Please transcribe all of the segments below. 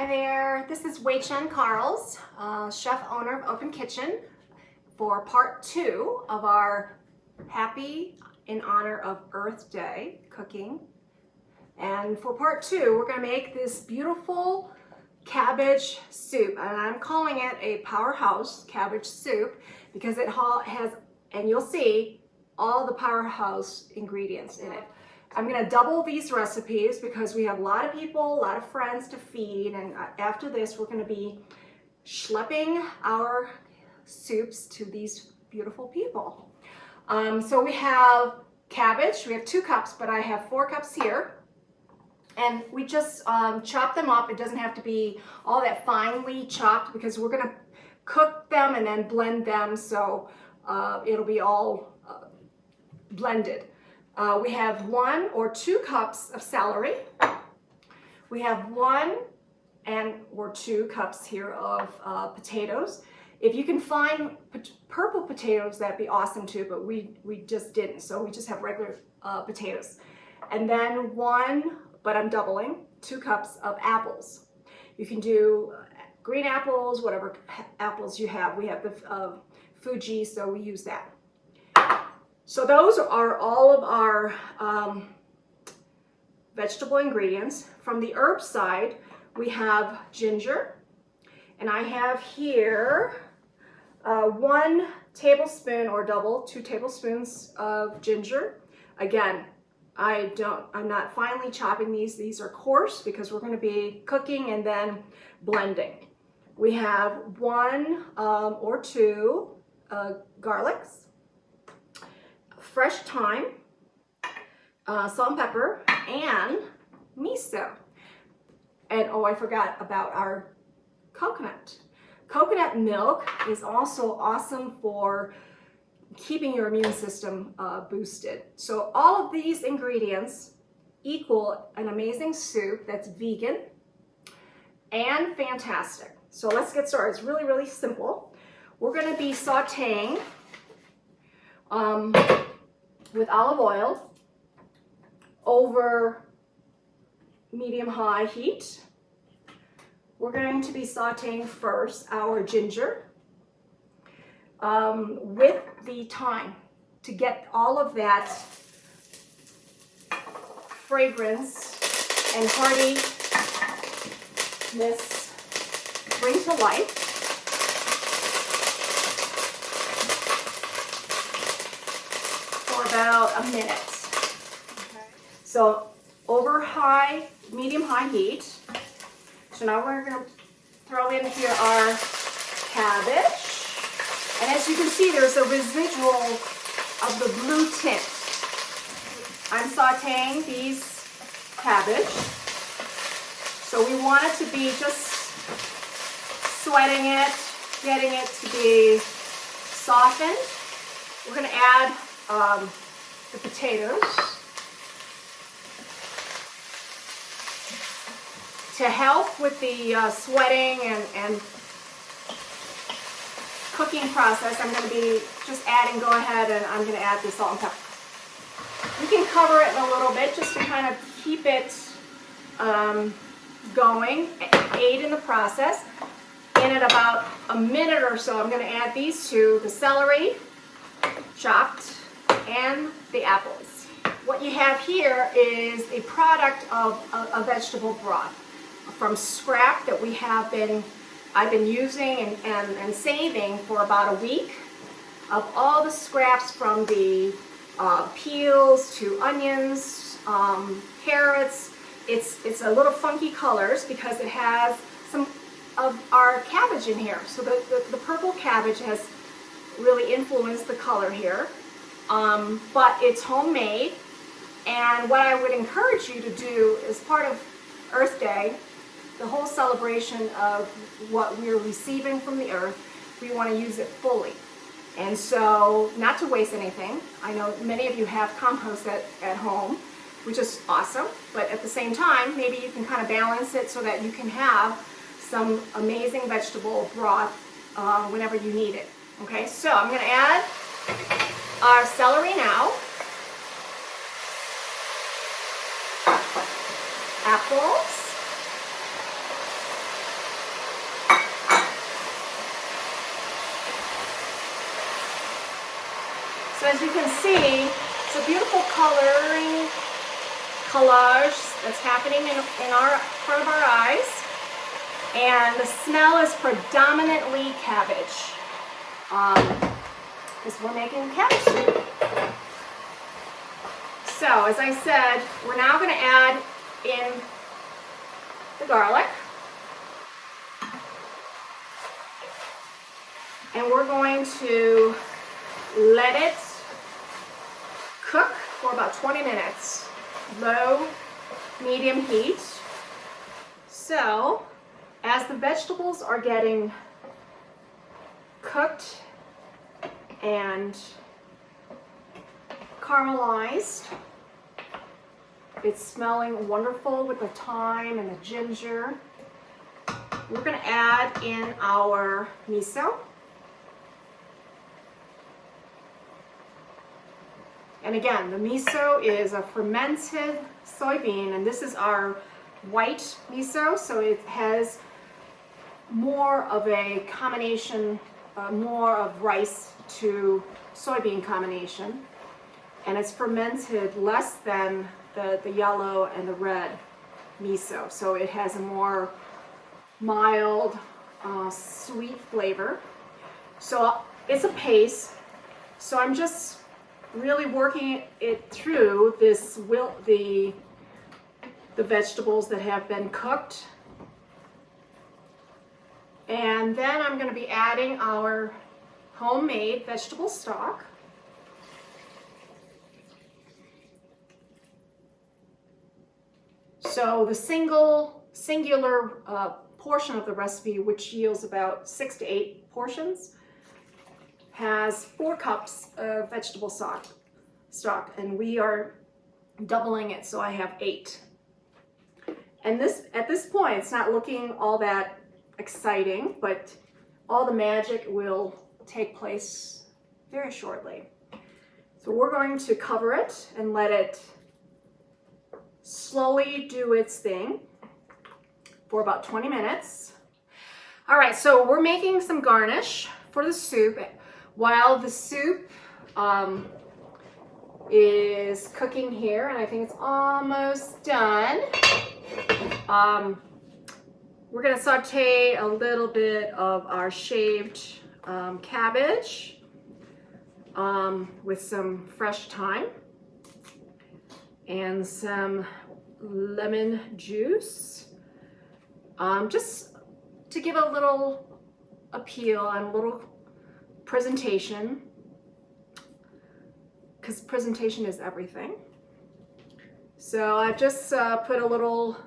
Hi there, this is Wei Chen Karels, chef owner of Open Kitchen, for part 2 of our Happy in honor of Earth Day cooking. And for part 2, we're going to make this beautiful cabbage soup, and I'm calling it a Powerhouse cabbage soup because it has, and you'll see, all the Powerhouse ingredients in it. I'm going to double these recipes because we have a lot of people, a lot of friends to feed, and after this we're going to be schlepping our soups to these beautiful people. So we have cabbage, we have 2 cups, but I have 4 cups here. And we just chop them up. It doesn't have to be all that finely chopped because we're going to cook them and then blend them, so it'll be all blended. We have 1 or 2 cups of celery. We have 1 or 2 cups here of potatoes. If you can find purple potatoes, that'd be awesome too, but we just didn't, so we just have regular potatoes. And then 1, but I'm doubling, 2 cups of apples. You can do green apples, whatever apples you have. We have the Fuji, so we use that. So those are all of our vegetable ingredients. From the herb side, we have ginger, and I have here 1 tablespoon or double, 2 tablespoons of ginger. Again, I'm not finely chopping these. These are coarse because we're going to be cooking and then blending. We have 1 or 2 garlics, fresh thyme, salt and pepper, and miso. And oh, I forgot about our coconut. Coconut milk is also awesome for keeping your immune system boosted. So all of these ingredients equal an amazing soup that's vegan and fantastic. So let's get started. It's really, really simple. We're going to be sauteing with olive oil over medium-high heat. We're going to be sauteing first our ginger with the thyme to get all of that fragrance and heartiness bring to life. For about a minute. Okay. So over medium-high heat. So now we're going to throw in here our cabbage. And as you can see, there's a residual of the blue tint. I'm sauteing these cabbage. So we want it to be just sweating it, getting it to be softened. We're going to add the potatoes to help with the sweating and cooking process. I'm going to be just adding, go ahead, and I'm going to add the salt and pepper. You can cover it a little bit just to kind of keep it going, aid in the process. In about a minute or so, I'm going to add these 2, the celery chopped and the apples. What you have here is a product of a vegetable broth from scrap that I've been using and saving for about a week, of all the scraps from the peels to onions, carrots. It's a little funky colors because it has some of our cabbage in here. So the purple cabbage has really influenced the color here, but it's homemade. And what I would encourage you to do as part of Earth Day, the whole celebration of what we're receiving from the earth, we want to use it fully. And so, not to waste anything. I know many of you have compost at home, which is awesome, but at the same time, maybe you can kind of balance it so that you can have some amazing vegetable broth whenever you need it. Okay, so I'm going to add our celery now, apples, So as you can see, it's a beautiful coloring collage that's happening in our front of our eyes. And the smell is predominantly cabbage. Because we're making cabbage soup. So as I said, we're now going to add in the garlic. And we're going to let it cook for about 20 minutes, low, medium heat. So, as the vegetables are getting cooked and caramelized, it's smelling wonderful with the thyme and the ginger. We're going to add in our miso. And again, the miso is a fermented soybean, and this is our white miso, so it has more of a combination, more of rice to soybean combination, and it's fermented less than the yellow and the red miso, so it has a more mild, sweet flavor. So it's a paste, so I'm just really working it through this the vegetables that have been cooked. And then I'm going to be adding our homemade vegetable stock. So the singular portion of the recipe, which yields about 6 to 8 portions, has 4 cups of vegetable stock, and we are doubling it, so I have 8. And at this point, it's not looking all that exciting, but all the magic will take place very shortly. So we're going to cover it and let it slowly do its thing for about 20 minutes. All right, so we're making some garnish for the soup. While the soup is cooking here, and I think it's almost done, we're going to saute a little bit of our shaved cabbage with some fresh thyme and some lemon juice, just to give a little appeal and a little presentation, because presentation is everything. So I've just put a little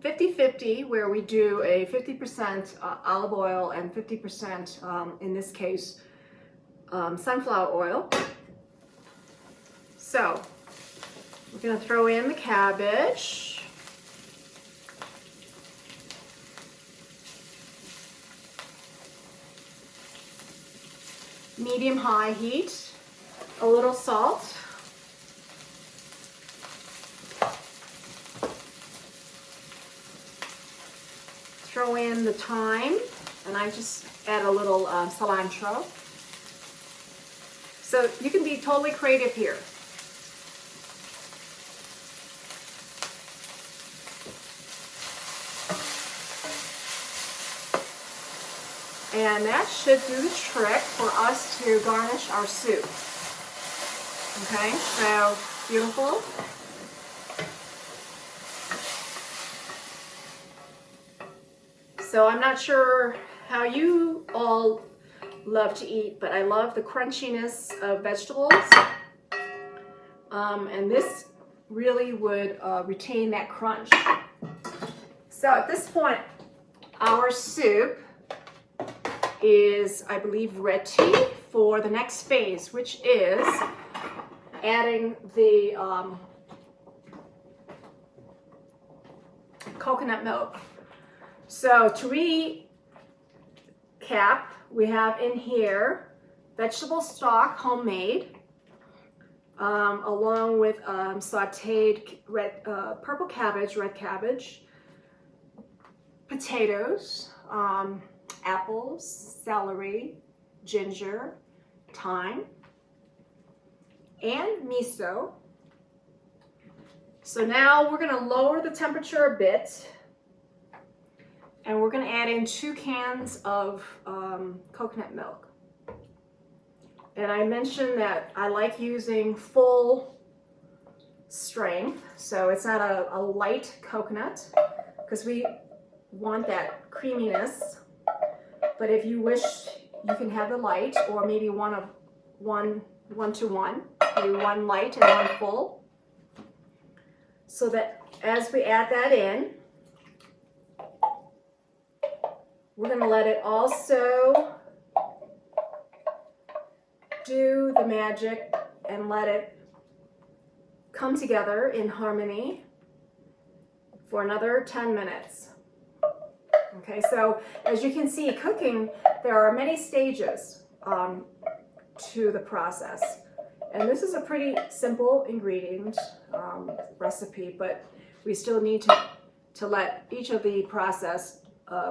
50-50, where we do a 50% olive oil and 50%, in this case, sunflower oil. So we're going to throw in the cabbage. Medium-high heat, a little salt, throw in the thyme, and I just add a little cilantro. So you can be totally creative here. And that should do the trick for us to garnish our soup. Okay, so beautiful. So I'm not sure how you all love to eat, but I love the crunchiness of vegetables. And this really would retain that crunch. So at this point, our soup is, I believe, ready for the next phase, which is adding the coconut milk. So to recap, we have in here vegetable stock, homemade, along with sauteed purple cabbage, red cabbage, potatoes, apples, celery, ginger, thyme, and miso. So now we're going to lower the temperature a bit, and we're going to add in 2 cans of coconut milk. And I mentioned that I like using full strength, so it's not a light coconut, because we want that creaminess. But if you wish, you can have the light, or maybe one to one, maybe 1 light and 1 full. So that as we add that in, we're going to let it also do the magic and let it come together in harmony for another 10 minutes. Okay, so as you can see, cooking, there are many stages to the process. And this is a pretty simple ingredient recipe, but we still need to let each of the process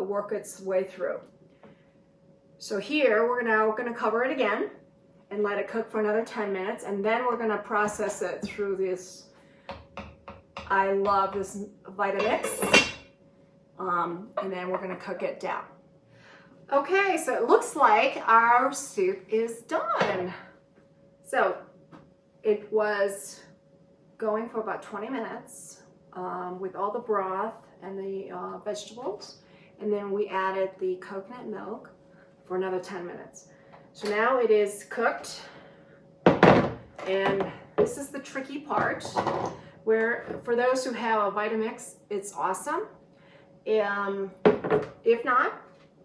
work its way through. So here, we're now going to cover it again and let it cook for another 10 minutes, and then we're going to process it through this. I love this Vitamix. And then we're going to cook it down. Okay, so it looks like our soup is done. So it was going for about 20 minutes with all the broth and the vegetables, and then we added the coconut milk for another 10 minutes. So now it is cooked, and this is the tricky part, where for those who have a Vitamix, it's awesome. If not,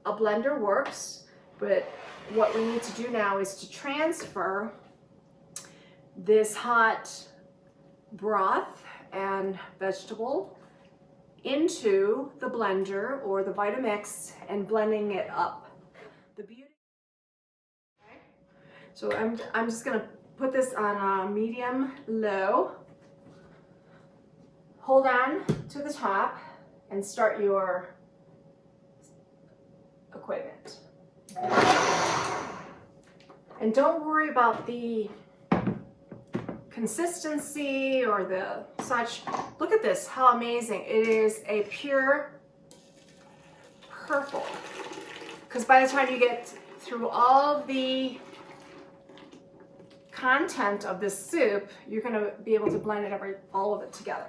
a blender works, but what we need to do now is to transfer this hot broth and vegetable into the blender or the Vitamix and blending it up. The beauty. Okay. So I'm just gonna put this on medium low. Hold on to the top and start your equipment. And don't worry about the consistency or the such. Look at this, how amazing. It is a pure purple. Because by the time you get through all of the content of this soup, you're going to be able to blend it all of it together.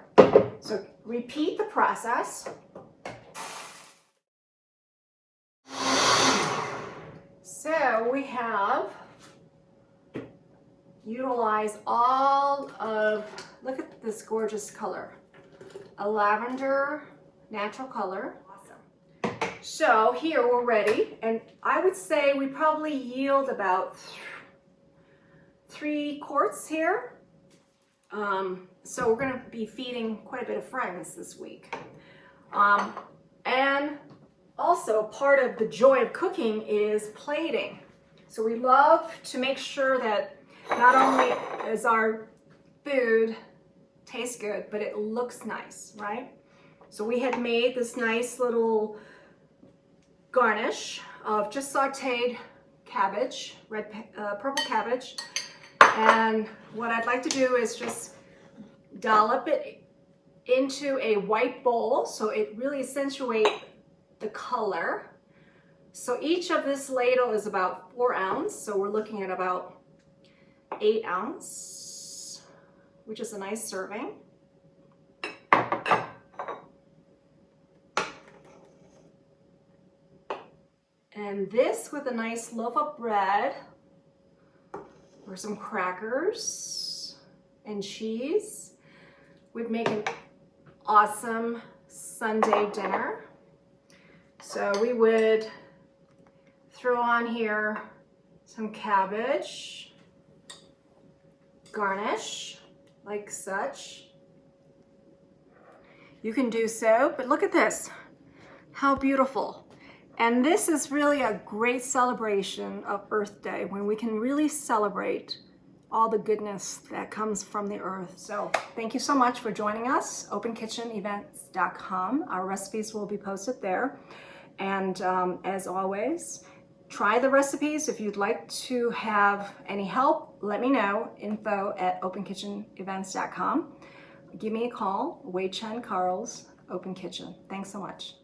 So repeat the process. So we have utilized all of, look at this gorgeous color, a lavender natural color. Awesome. So here we're ready, and I would say we probably yield about 3 quarts here. So we're going to be feeding quite a bit of friends this week. And also part of the joy of cooking is plating. So we love to make sure that not only is our food taste good, but it looks nice, right? So we had made this nice little garnish of just sauteed cabbage, purple cabbage. And what I'd like to do is just dollop it into a white bowl so it really accentuates the color. So each of this ladle is about 4 ounces, so we're looking at about 8 ounces, which is a nice serving. And this with a nice loaf of bread or some crackers and cheese would make an awesome Sunday dinner. So we would throw on here some cabbage, garnish like such. You can do so, but look at this, how beautiful. And this is really a great celebration of Earth Day, when we can really celebrate all the goodness that comes from the earth. So thank you so much for joining us, openkitchenevents.com. Our recipes will be posted there. And as always, try the recipes. If you'd like to have any help, let me know, info@openkitchenevents.com. Give me a call, Wei Chen Karels, Open Kitchen. Thanks so much.